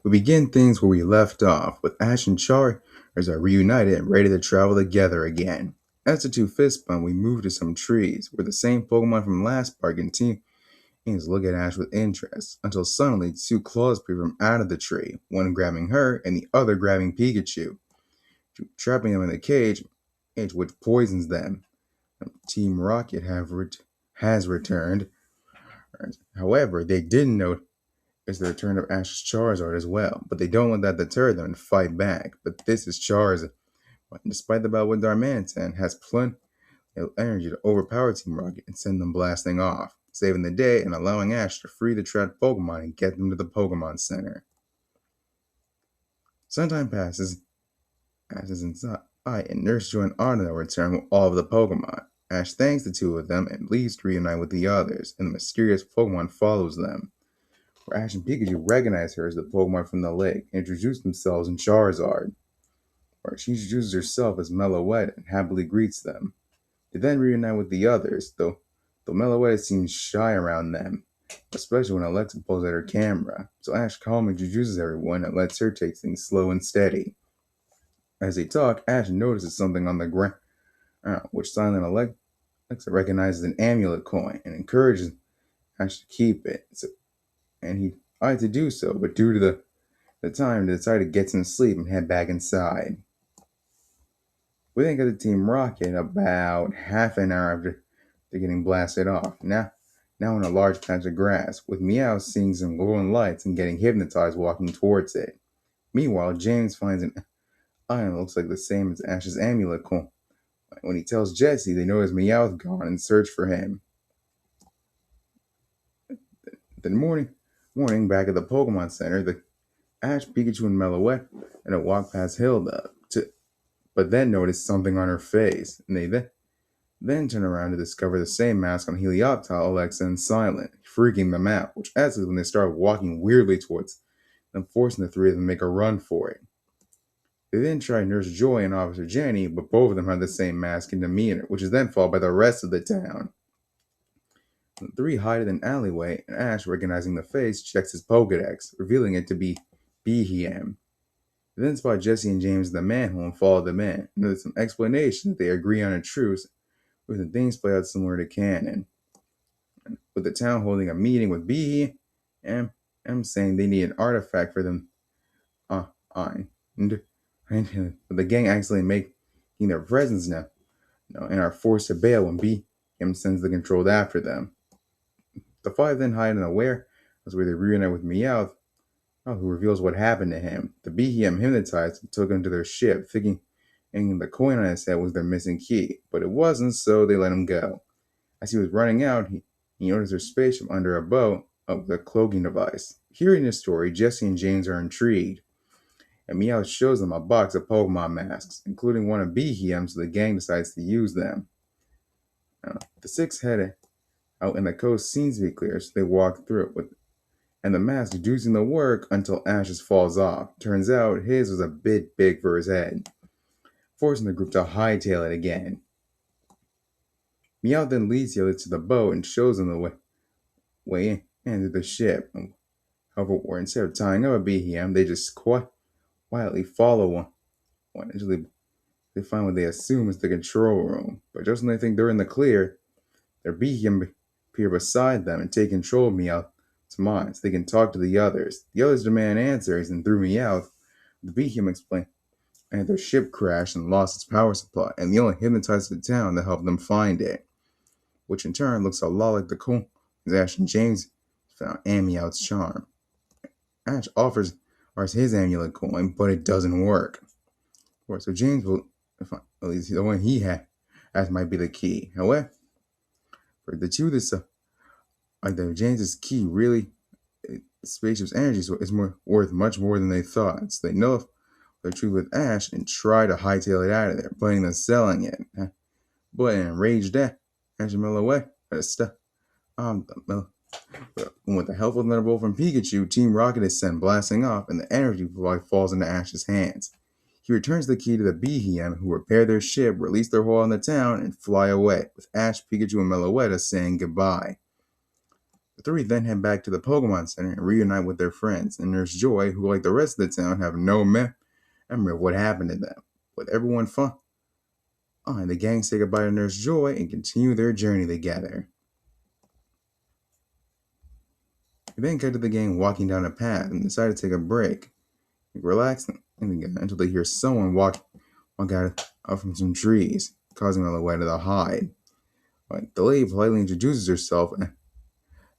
We begin things where we left off, with Ash and Char as are reunited and ready to travel together again. As the two fist bump, we move to some trees, where the same Pokemon from last park continues to look at Ash with interest, until suddenly two claws appear from out of the tree, one grabbing her and the other grabbing Pikachu, trapping them in the cage which poisons them. Team Rocket has returned. However, they didn't know is the return of Ash's Charizard as well, but they don't let that deter them and fight back. But this is Charizard, despite the battle with Darmanitan, has plenty of energy to overpower Team Rocket and send them blasting off, saving the day and allowing Ash to free the trapped Pokemon and get them to the Pokemon Center. Some time passes, Ash is inside, and Nurse Joy and Arno return with all of the Pokemon. Ash thanks the two of them and leaves to reunite with the others, and the mysterious Pokemon follows them, where Ash and Pikachu recognize her as the Pokemon from the lake and introduce themselves in Charizard, where she introduces herself as Meloetta and happily greets them. They then reunite with the others, though Meloetta seems shy around them, especially when Alexa pulls at her camera, so Ash calmly introduces everyone and lets her take things slow and steady. As they talk, Ash notices something on the ground, which silent Alexa recognizes an amulet coin and encourages Ash to keep it. And he tried to do so, but due to the time, they decided to get some sleep and head back inside. We then get to Team Rocket about half an hour after they're getting blasted off. Now in a large patch of grass, with Meow seeing some glowing lights and getting hypnotized walking towards it. Meanwhile, James finds an item that looks like the same as Ash's amulet coin. When he tells Jesse, they notice Meowth gone and search for him. Then morning back at the Pokemon Center, the Ash, Pikachu, and Meloetta and a walk past Hilda, but then notice something on her face, and they then turn around to discover the same mask on Helioptile, Alexa, and Silent, freaking them out, which escalates when they start walking weirdly towards them, forcing the three of them to make a run for it. They then try Nurse Joy and Officer Jenny, but both of them have the same mask and demeanor, which is then followed by the rest of the town. The three hide in an alleyway, and Ash, recognizing the face, checks his Pokedex, revealing it to be Beheeyem. They then spot Jesse and James in the manhole and follow them in, and there's some explanation that they agree on a truce, where the things play out similar to canon. With the town holding a meeting with Beheeyem and saying they need an artifact for them, and the gang accidentally making their presence now, and are forced to bail when Beheeyem sends the controlled after them. The five then hide in a warehouse where they reunite with Meowth, who reveals what happened to him. The Beheeyem hypnotized and took him to their ship, thinking the coin on his head was their missing key, but it wasn't, so they let him go. As he was running out, he noticed their spaceship under a boat with a cloaking device. Hearing this story, Jesse and James are intrigued, and Meowth shows them a box of Pokemon masks, including one of Beheeyem's, so the gang decides to use them. The six head out, and the coast seems to be clear, so they walk through it, and the mask doing the work until Ash's falls off. Turns out his was a bit big for his head, forcing the group to hightail it again. Meowth then leads the others to the boat and shows them the way into the ship. However, where instead of tying up a Beheeyem, they just quietly follow one until they find what they assume is the control room. But just when they think they're in the clear, their Beheeyem appear beside them and take control of Meowth's mind so they can talk to the others. The others demand answers, and through Meowth, the Beheeyem explain and their ship crashed and lost its power supply, and they only hypnotized the town to help them find it, which in turn looks a lot like the coins Ash and James found and Meowth's charm. Ash offers his amulet coin, but it doesn't work. So James will, at least the one he has might be the key. However, for the two that James's key really, spaceship's energy is worth much more than they thought. So they know if they're true with Ash and try to hightail it out of there, planning on selling it. But an enraged Ash and Meloetta with the help of Thunderbolt from Pikachu, Team Rocket is sent blasting off, and the energy falls into Ash's hands. He returns the key to the Beheeyem, who repair their ship, release their hold on the town, and fly away, with Ash, Pikachu, and Meloetta saying goodbye. The three then head back to the Pokemon Center and reunite with their friends and Nurse Joy, who, like the rest of the town, have no memory of what happened to them. With everyone fine, the gang say goodbye to Nurse Joy and continue their journey together. We then cut to the gang walking down a path and decide to take a break, relax, until they hear someone walk out from some trees, causing Meloetta to hide. The lady politely introduces herself,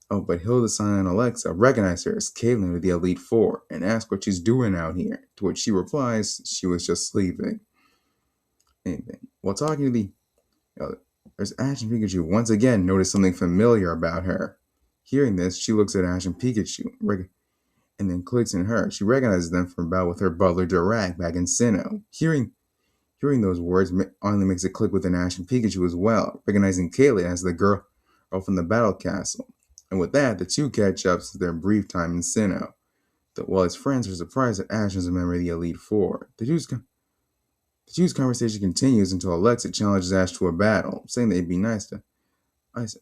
but Hilda, Sana, and Alexa recognize her as Caitlin of the Elite Four and ask what she's doing out here, to which she replies she was just sleeping. While talking to the there's Ash and Pikachu once again notice something familiar about her. Hearing this, she looks at Ash and Pikachu and then clicks in her. She recognizes them from battle with her butler Dirac back in Sinnoh. Hearing those words only makes it click within Ash and Pikachu as well, recognizing Kaylee as the girl from the battle castle. And with that, the two catch up to their brief time in Sinnoh. While his friends are surprised that Ash is a member of the Elite Four. The two's conversation continues until Alexa challenges Ash to a battle, saying that it'd be nice to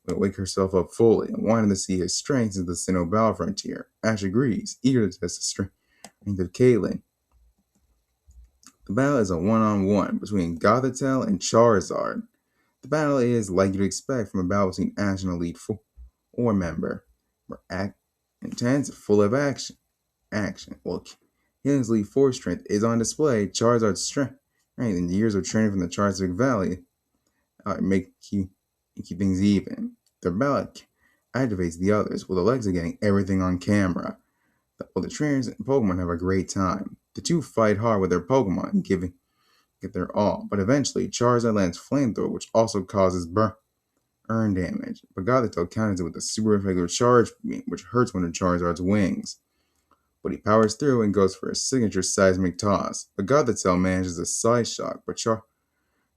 wake herself up fully and wanting to see his strengths in the Sinnoh battle frontier. Ash agrees, eager to test the strength of Kaylee. The battle is a one-on-one between Gothitelle and Charizard. The battle is like you'd expect from a battle between Ash and Elite Four member. Intense, full of action. Well, Kalen's Elite Four strength is on display. Charizard's strength, and years of training from the Charizard Valley make keep things even. The battle activates the others, with Alexa getting everything on camera. While the trainers and Pokemon have a great time. The two fight hard with their Pokemon and get their all, but eventually Charizard lands Flamethrower, which also causes burn damage. But Gothitelle counters it with a super effective charge beam, which hurts one of Charizard's wings. But he powers through and goes for a signature seismic toss. But Gothitelle manages a side shock, but Charizard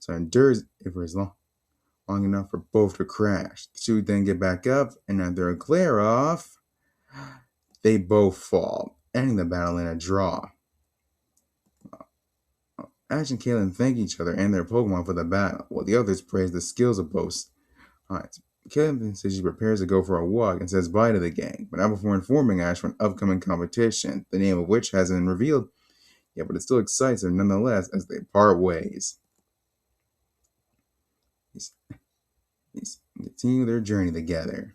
endures it for as long enough for both to crash. The two then get back up, and after a glare off, they both fall, ending the battle in a draw. Ash and Kaylin thank each other and their Pokemon for the battle, while the others praise the skills of both sides. Kaylin says she prepares to go for a walk and says bye to the gang, but not before informing Ash for an upcoming competition, the name of which hasn't been revealed yet, but it still excites her nonetheless as they part ways. These continue their journey together.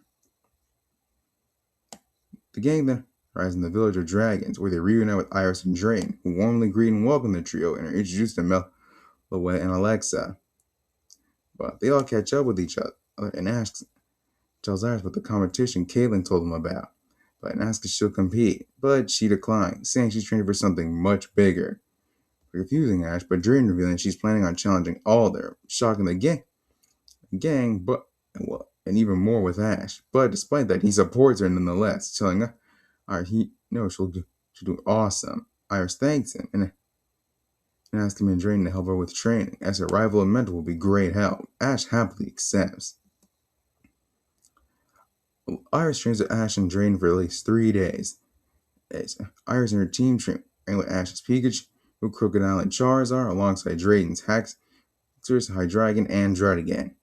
The gang then arrives in the village of dragons, where they reunite with Iris and Drayden, who warmly greet and welcome the trio and are introduced to Meloetta and Alexa. But they all catch up with each other and tells Iris what the competition Kaylin told them about, and asks if she'll compete. But she declines, saying she's training for something much bigger. Confusing Ash, but Drayden revealing she's planning on challenging Alder, shocking the gang, and even more with Ash. But despite that, he supports her nonetheless, telling her he knows she'll do awesome. Iris thanks him and asks him and Drayden to help her with training, as her rival and mentor will be great help. Ash happily accepts. Iris trains with Ash and Drayden for at least 3 days. Iris and her team train with Ash's Pikachu, Crocodile, and Charizard, alongside Drayden's Haxorus, Hydreigon, and Druddigon.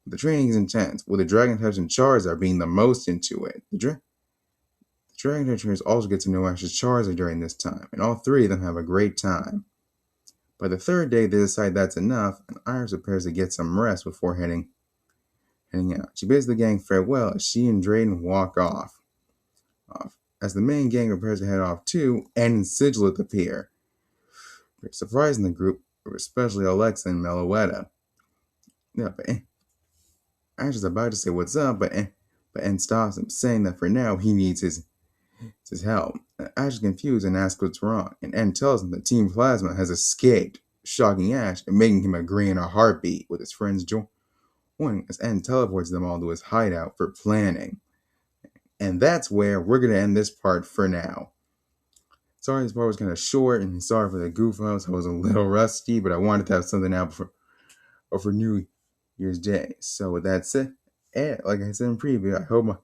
The training is intense, with the Dragon types and Charizard being the most into it. The Dragon type trainers also get to know Ash's Charizard during this time, and all three of them have a great time. By the 3rd day, they decide that's enough, and Iris prepares to get some rest before heading out. She bids the gang farewell as she and Drayden walk off. As the main gang prepares to head off too, Anne and Sigilith appear, surprising the group, especially Alexa and Meloetta. But Ash is about to say what's up, but Anne stops him, saying that for now he needs his help. Ash is confused and asks what's wrong, and Anne tells him that Team Plasma has escaped, shocking Ash and making him agree in a heartbeat, with his friends joining as Anne teleports them all to his hideout for planning. And that's where we're going to end this part for now. Sorry this part was kind of short, and sorry for the goof ups. I was a little rusty, but I wanted to have something out for New Year's Day. So with that said, like I said in preview, I hope my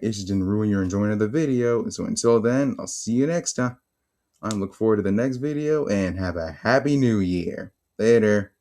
issues didn't ruin your enjoyment of the video. So until then, I'll see you next time. I look forward to the next video, and have a happy new year. Later.